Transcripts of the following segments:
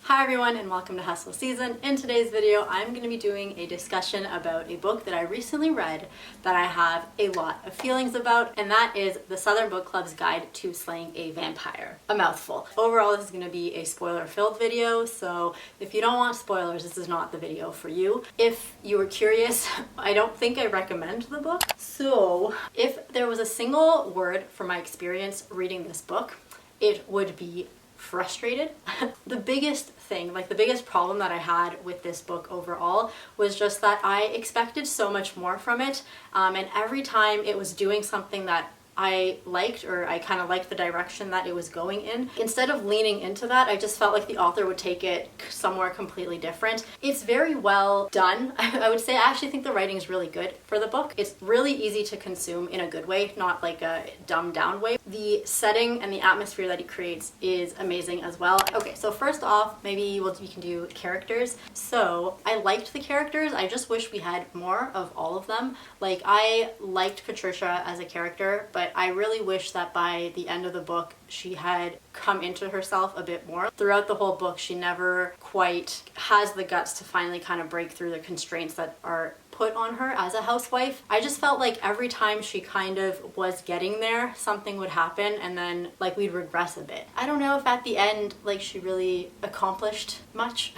Hi everyone and welcome to HustleSZN. In today's video, I'm going to be doing a discussion about a book that I recently read that I have a lot of feelings about, and that is the Southern Book Club's Guide to Slaying a Vampire. A mouthful. Overall, this is going to be a spoiler-filled video, so if you don't want spoilers, this is not the video for you. If you were curious, I don't think I recommend the book. So, if there was a single word from my experience reading this book, it would be frustrated. The biggest thing, the biggest problem that I had with this book overall was just that I expected so much more from it, and every time it was doing something that I liked, or I kind of liked the direction that it was going in, instead of leaning into that, I just felt like the author would take it somewhere completely different. It's very well done. I would say I actually think the writing is really good for the book. It's really easy to consume in a good way, not like a dumbed down way. The setting and the atmosphere that he creates is amazing as well. Okay, so first off, maybe we can do characters. So I liked the characters. I just wish we had more of all of them. Like, I liked Patricia as a character, but I really wish that by the end of the book she had come into herself a bit more. Throughout the whole book, she never quite has the guts to finally kind of break through the constraints that are put on her as a housewife. I just felt like every time she kind of was getting there, something would happen and then we'd regress a bit. I don't know if at the end she really accomplished much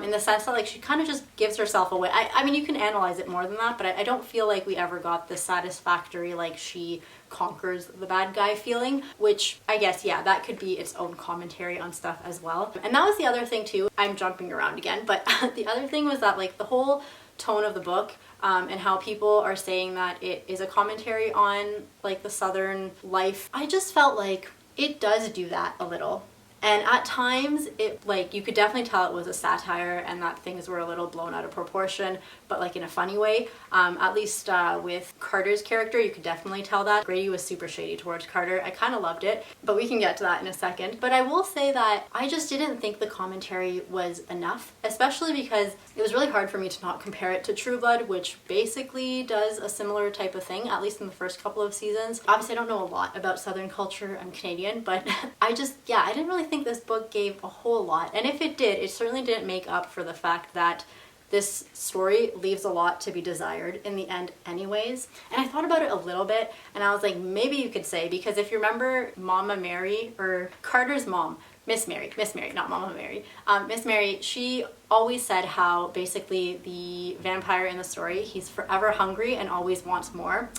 in the sense that she kind of just gives herself away. I mean, you can analyze it more than that, but I don't feel like we ever got the satisfactory she conquers the bad guy feeling, which I guess, yeah, that could be its own commentary on stuff as well. And that was the other thing too. I'm jumping around again, but the other thing was that the whole tone of the book and how people are saying that it is a commentary on the Southern life, I just felt like it does do that a little. And at times, it you could definitely tell it was a satire and that things were a little blown out of proportion, but in a funny way. At least with Carter's character, you could definitely tell that. Grady was super shady towards Carter. I kind of loved it, but we can get to that in a second. But I will say that I just didn't think the commentary was enough, especially because it was really hard for me to not compare it to True Blood, which basically does a similar type of thing, at least in the first couple of seasons. Obviously, I don't know a lot about Southern culture. I'm Canadian, but I didn't really think this book gave a whole lot. And if it did, it certainly didn't make up for the fact that this story leaves a lot to be desired in the end anyways. And I thought about it a little bit, and I was like, maybe you could say, because if you remember Mama Mary, or Carter's mom, Miss Mary, not Mama Mary, Miss Mary, she always said how basically the vampire in the story, he's forever hungry and always wants more.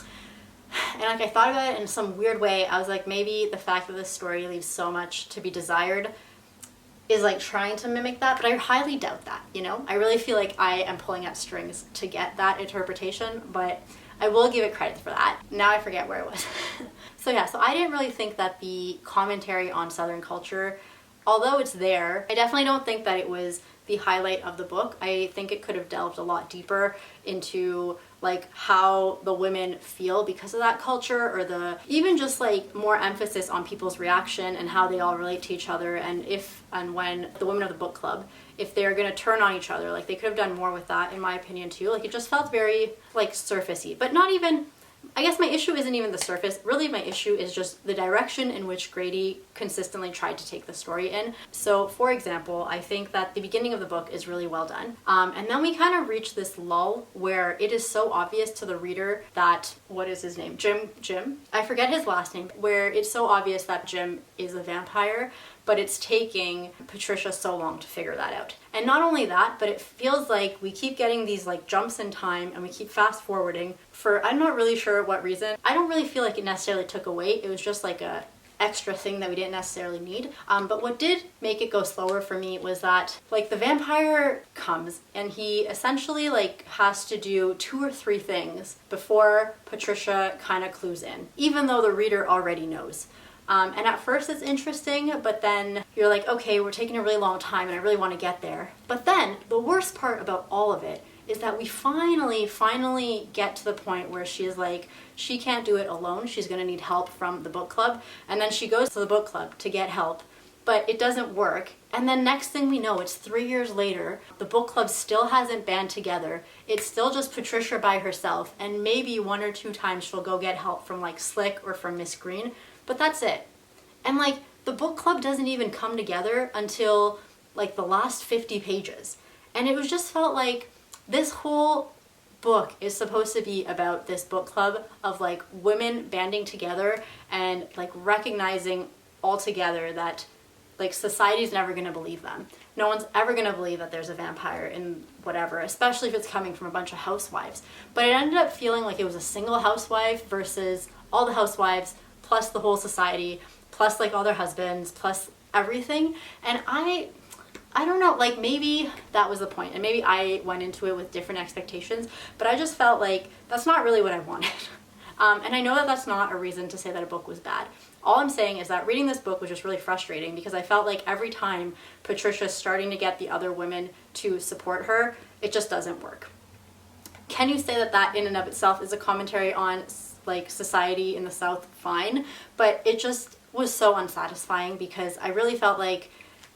And I thought about it in some weird way. I was like, maybe the fact that this story leaves so much to be desired is trying to mimic that, but I highly doubt that, I really feel like I am pulling at strings to get that interpretation, but I will give it credit for that. Now I forget where it was. So I didn't really think that the commentary on Southern culture, although it's there, I definitely don't think that it was the highlight of the book. I think it could have delved a lot deeper into how the women feel because of that culture, or even just more emphasis on people's reaction and how they all relate to each other, and if and when the women of the book club, if they're gonna turn on each other, they could have done more with that in my opinion too. It just felt very surfacey, but not even. I guess my issue isn't even the surface. Really, my issue is just the direction in which Grady consistently tried to take the story in. So, for example, I think that the beginning of the book is really well done. And then we kind of reach this lull where it is so obvious to the reader that, what is his name? Jim? I forget his last name. Where it's so obvious that Jim is a vampire, but it's taking Patricia so long to figure that out. And not only that, but it feels like we keep getting these jumps in time and we keep fast forwarding for, I'm not really sure what reason. I don't really feel like it necessarily took away. It was just a extra thing that we didn't necessarily need. But what did make it go slower for me was that the vampire comes and he essentially has to do 2 or 3 things before Patricia kind of clues in, even though the reader already knows. And at first it's interesting, but then you're like, okay, we're taking a really long time and I really want to get there. But then the worst part about all of it is that we finally get to the point where she is she can't do it alone. She's going to need help from the book club. And then she goes to the book club to get help, but it doesn't work. And then next thing we know, it's 3 years later, the book club still hasn't band together. It's still just Patricia by herself, and maybe 1 or 2 times she'll go get help from Slick or from Miss Green, but that's it. And the book club doesn't even come together until like the last 50 pages. And it was just felt like this whole book is supposed to be about this book club of like women banding together and like recognizing all together that like society's never going to believe them. No one's ever going to believe that there's a vampire in whatever, especially if it's coming from a bunch of housewives. But it ended up feeling like it was a single housewife versus all the housewives plus the whole society plus like all their husbands plus everything. And I don't know, like maybe that was the point, and maybe I went into it with different expectations, but I just felt like that's not really what I wanted. And I know that that's not a reason to say that a book was bad. All I'm saying is that reading this book was just really frustrating because I felt like every time Patricia's starting to get the other women to support her, it just doesn't work. Can you say that that in and of itself is a commentary on like society in the South? Fine, but it just was so unsatisfying because I really felt like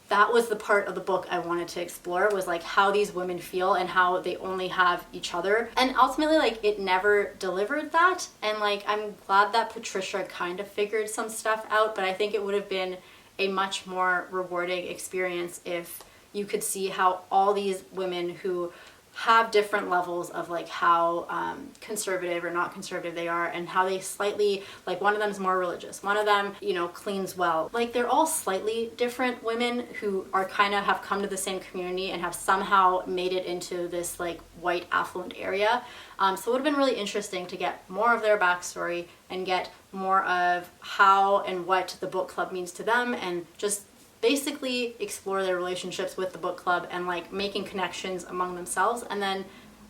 that was the part of the book I wanted to explore, was like how these women feel and how they only have each other. And ultimately, like, it never delivered that. And like, I'm glad that Patricia kind of figured some stuff out, but I think it would have been a much more rewarding experience if you could see how all these women who have different levels of like how conservative or not conservative they are, and how they slightly, like one of them is more religious, one of them, you know, cleans well. Like they're all slightly different women who are kind of have come to the same community and have somehow made it into this like white affluent area. So it would have been really interesting to get more of their backstory and get more of how and what the book club means to them, and just basically explore their relationships with the book club and like making connections among themselves, and then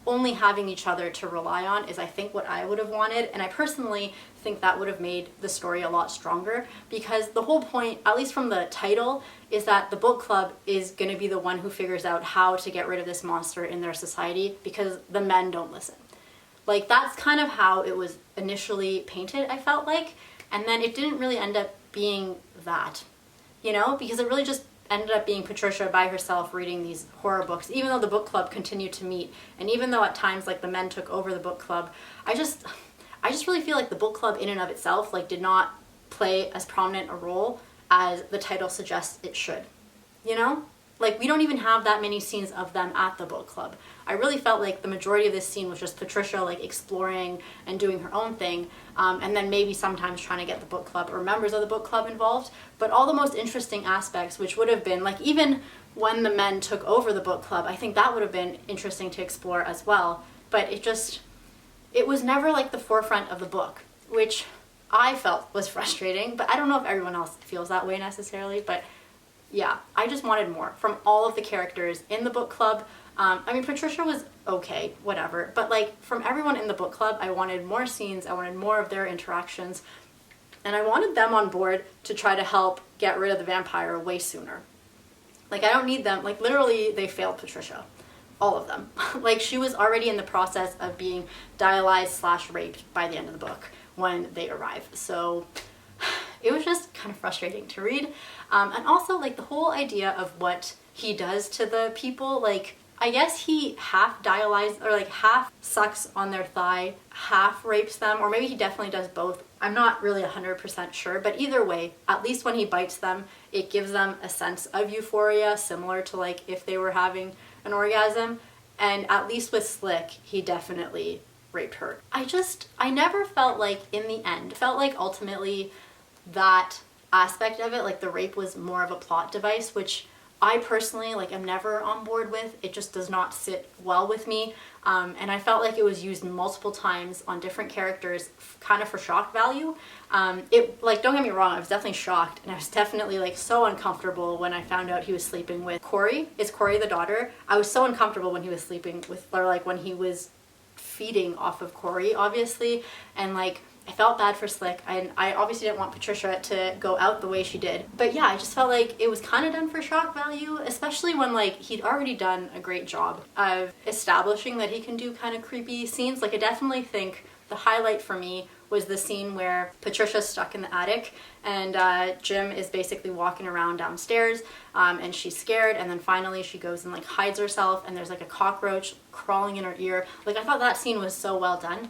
only having each other to rely on is I think what I would have wanted. And I personally think that would have made the story a lot stronger, because the whole point, at least from the title, is that the book club is going to be the one who figures out how to get rid of this monster in their society because the men don't listen. Like that's kind of how it was initially painted, I felt like, and then it didn't really end up being that. You know, because it really just ended up being Patricia by herself reading these horror books, even though the book club continued to meet, and even though at times like the men took over the book club. I just really feel like the book club in and of itself like did not play as prominent a role as the title suggests it should. You know, like we don't even have that many scenes of them at the book club. I really felt like the majority of this scene was just Patricia like exploring and doing her own thing, and then maybe sometimes trying to get the book club or members of the book club involved. But all the most interesting aspects, which would have been like even when the men took over the book club, I think that would have been interesting to explore as well. But it was never like the forefront of the book, which I felt was frustrating. But I don't know if everyone else feels that way necessarily, but yeah, I just wanted more from all of the characters in the book club. I mean, Patricia was okay, whatever, but like from everyone in the book club, I wanted more scenes, I wanted more of their interactions, and I wanted them on board to try to help get rid of the vampire way sooner. Like I don't need them, like literally they failed Patricia, all of them. Like she was already in the process of being dialyzed/raped by the end of the book when they arrive. So it was just kind of frustrating to read. And also like the whole idea of what he does to the people, like I guess he half dialyzes or like half sucks on their thigh, half rapes them, or maybe he definitely does both. I'm not really 100% sure, but either way, at least when he bites them, it gives them a sense of euphoria, similar to like if they were having an orgasm. And at least with Slick, he definitely raped her. I never felt like in the end, felt like ultimately that aspect of it, like the rape, was more of a plot device, which I personally like am never on board with. It just does not sit well with me, and I felt like it was used multiple times on different characters kind of for shock value. It like, don't get me wrong, I was definitely shocked, and I was definitely like so uncomfortable when I found out he was sleeping with Corey. Is Corey the daughter? I was so uncomfortable when he was sleeping with, or like when he was feeding off of Corey, obviously, and like I felt bad for Slick, and I obviously didn't want Patricia to go out the way she did. But yeah, I just felt like it was kind of done for shock value, especially when like he'd already done a great job of establishing that he can do kind of creepy scenes. Like I definitely think the highlight for me was the scene where Patricia's stuck in the attic and Jim is basically walking around downstairs, and she's scared, and then finally she goes and like hides herself, and there's like a cockroach crawling in her ear. Like I thought that scene was so well done.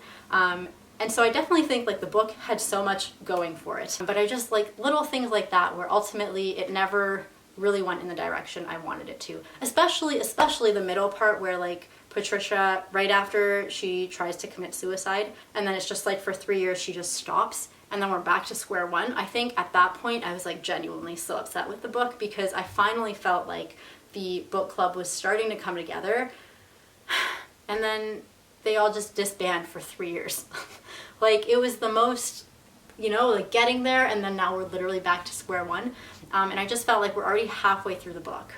And so I definitely think like the book had so much going for it, but I just like little things like that where ultimately it never really went in the direction I wanted it to. Especially the middle part where like Patricia, right after she tries to commit suicide, and then it's just like for 3 years she just stops, and then we're back to square one. I think at that point I was like genuinely so upset with the book, because I finally felt like the book club was starting to come together, and then they all just disband for 3 years. Like, it was the most, you know, like getting there, and then now we're literally back to square one. And I just felt like we're already halfway through the book.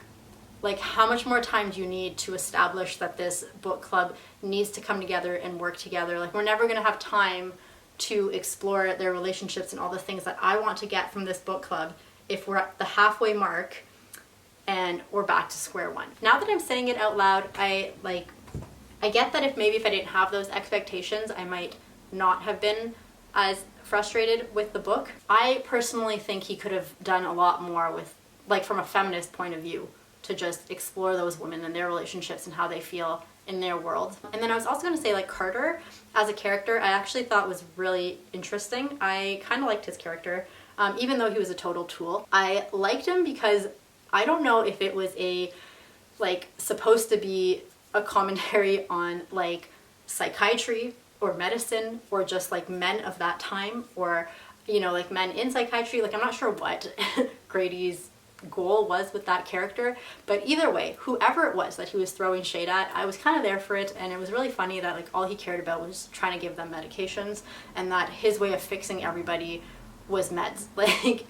Like, how much more time do you need to establish that this book club needs to come together and work together? Like, we're never going to have time to explore their relationships and all the things that I want to get from this book club if we're at the halfway mark and we're back to square one. Now that I'm saying it out loud, I get that if I didn't have those expectations, I might not have been as frustrated with the book. I personally think he could have done a lot more with, like, from a feminist point of view, to just explore those women and their relationships and how they feel in their world. And then I was also going to say, like, Carter as a character, I actually thought was really interesting. I kind of liked his character, even though he was a total tool. I liked him because I don't know if it was supposed to be a commentary on like psychiatry or medicine, or just like men of that time, or, you know, like men in psychiatry. Like, I'm not sure what Grady's goal was with that character, but either way, whoever it was that he was throwing shade at, I was kind of there for it. And it was really funny that like all he cared about was trying to give them medications, and that his way of fixing everybody was meds. Like,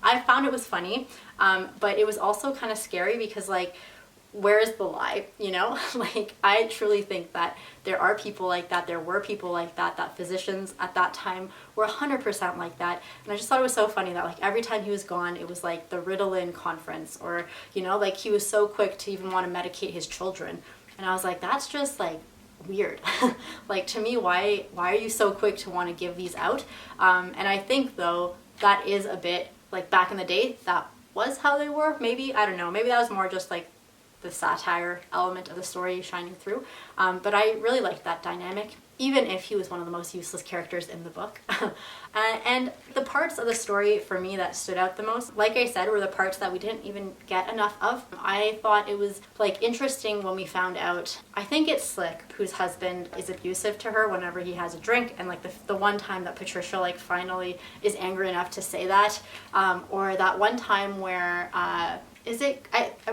I found it was funny, but it was also kind of scary, because like, where's the lie, you know? Like, I truly think that there are people like that, there were people like that, that physicians at that time were 100% like that. And I just thought it was so funny that like every time he was gone, it was like the Ritalin conference, or, you know, like he was so quick to even want to medicate his children. And I was like, that's just like weird. Like, to me, why are you so quick to want to give these out? And I think though that is a bit like, back in the day, that was how they were. Maybe, I don't know, maybe that was more just like the satire element of the story shining through. But I really liked that dynamic, even if he was one of the most useless characters in the book. And the parts of the story for me that stood out the most, like I said, were the parts that we didn't even get enough of. I thought it was like interesting when we found out, I think it's Slick whose husband is abusive to her whenever he has a drink, and like the one time that Patricia like finally is angry enough to say that, or that one time where I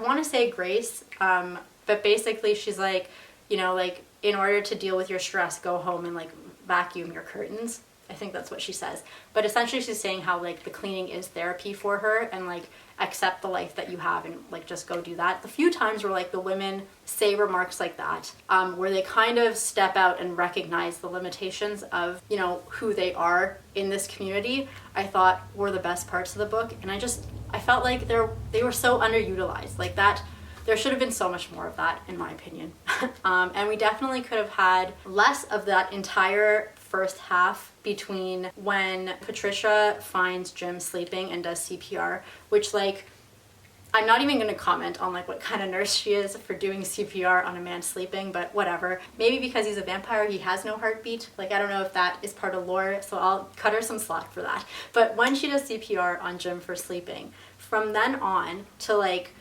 want to say Grace, but basically she's like, you know, like, in order to deal with your stress, go home and like vacuum your curtains. I think that's what she says. But essentially she's saying how like the cleaning is therapy for her, and like accept the life that you have and like just go do that. The few times where like the women say remarks like that, where they kind of step out and recognize the limitations of, you know, who they are in this community, I thought were the best parts of the book. And I felt like they were so underutilized. Like, that there should have been so much more of that, in my opinion. And we definitely could have had less of that entire first half between when Patricia finds Jim sleeping and does CPR, which, like, I'm not even going to comment on like what kind of nurse she is for doing CPR on a man sleeping, but whatever. Maybe because he's a vampire, he has no heartbeat. Like, I don't know if that is part of lore, so I'll cut her some slack for that. But when she does CPR on Jim for sleeping, from then on to like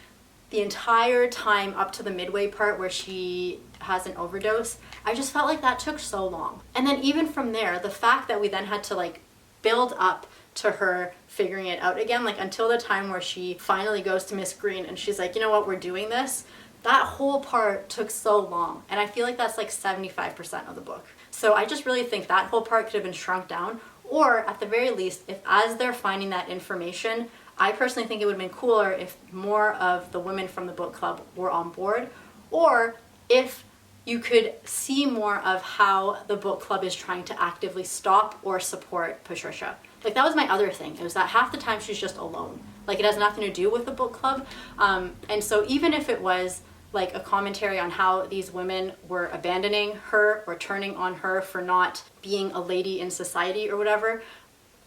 the entire time up to the midway part where she has an overdose, I just felt like that took so long. And then even from there, the fact that we then had to like build up to her figuring it out again, like until the time where she finally goes to Miss Green and she's like, you know what, we're doing this. That whole part took so long. And I feel like that's like 75% of the book. So I just really think that whole part could have been shrunk down, or at the very least, if as they're finding that information, I personally think it would have been cooler if more of the women from the book club were on board, or if you could see more of how the book club is trying to actively stop or support Patricia. Like, that was my other thing. It was that half the time she's just alone. Like, it has nothing to do with the book club. And so even if it was like a commentary on how these women were abandoning her or turning on her for not being a lady in society or whatever,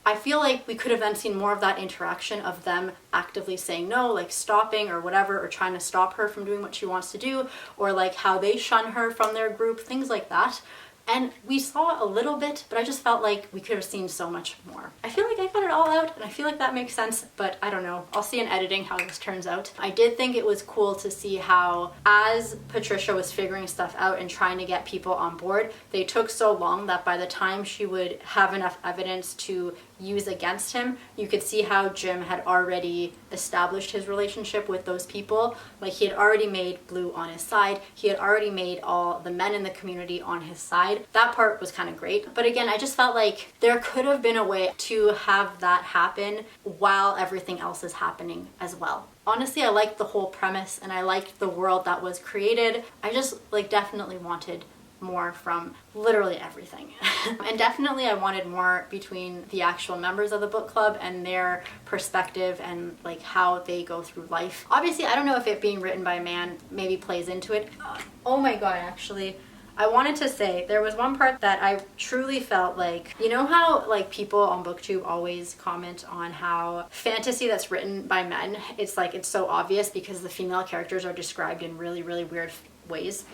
I feel like we could have then seen more of that interaction of them actively saying no, like stopping or whatever, or trying to stop her from doing what she wants to do, or like how they shun her from their group, things like that. And we saw a little bit, but I just felt like we could have seen so much more. I feel like I got it all out, and I feel like that makes sense, but I don't know. I'll see in editing how this turns out. I did think it was cool to see how, as Patricia was figuring stuff out and trying to get people on board, they took so long that by the time she would have enough evidence to use against him, you could see how Jim had already established his relationship with those people. Like, he had already made Blue on his side. He had already made all the men in the community on his side. That part was kind of great. But again, I just felt like there could have been a way to have that happen while everything else is happening as well. Honestly, I liked the whole premise and I liked the world that was created. I just definitely wanted more from literally everything. And definitely I wanted more between the actual members of the book club and their perspective and like how they go through life. Obviously, I don't know if it being written by a man maybe plays into it. Oh my god, actually, I wanted to say there was one part that I truly felt like, you know how like people on BookTube always comment on how fantasy that's written by men, it's like it's so obvious because the female characters are described in really, really weird ways.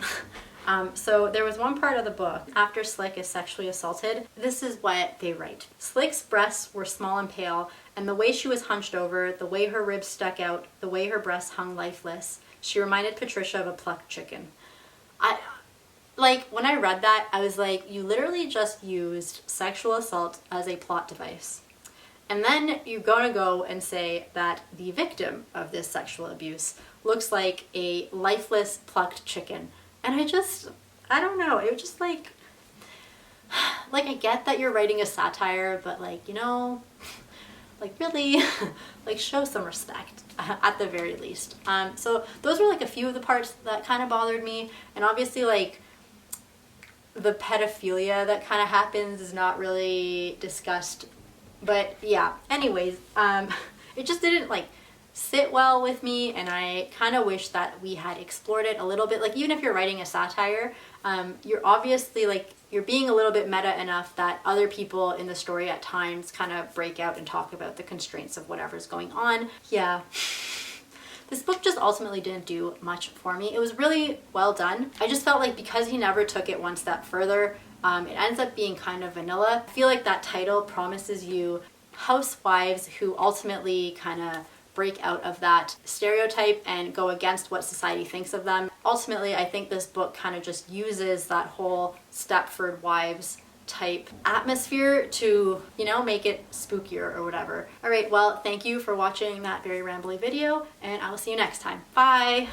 So there was one part of the book, after Slick is sexually assaulted, this is what they write. Slick's breasts were small and pale, and the way she was hunched over, the way her ribs stuck out, the way her breasts hung lifeless, she reminded Patricia of a plucked chicken. When I read that, I was like, you literally just used sexual assault as a plot device. And then you're gonna go and say that the victim of this sexual abuse looks like a lifeless plucked chicken. And I don't know, it was just like I get that you're writing a satire, but really, show some respect at the very least. So those were a few of the parts that kind of bothered me. And obviously the pedophilia that kind of happens is not really discussed. But yeah, anyways, it just didn't sit well with me, and I kind of wish that we had explored it a little bit. Even if you're writing a satire, you're obviously you're being a little bit meta enough that other people in the story at times kind of break out and talk about the constraints of whatever's going on. Yeah. This book just ultimately didn't do much for me. It was really well done. I just felt like because he never took it one step further, it ends up being kind of vanilla. I feel like that title promises you housewives who ultimately kind of break out of that stereotype and go against what society thinks of them. Ultimately, I think this book kind of just uses that whole Stepford Wives type atmosphere to, make it spookier or whatever. All right, well, thank you for watching that very rambly video, and I will see you next time. Bye!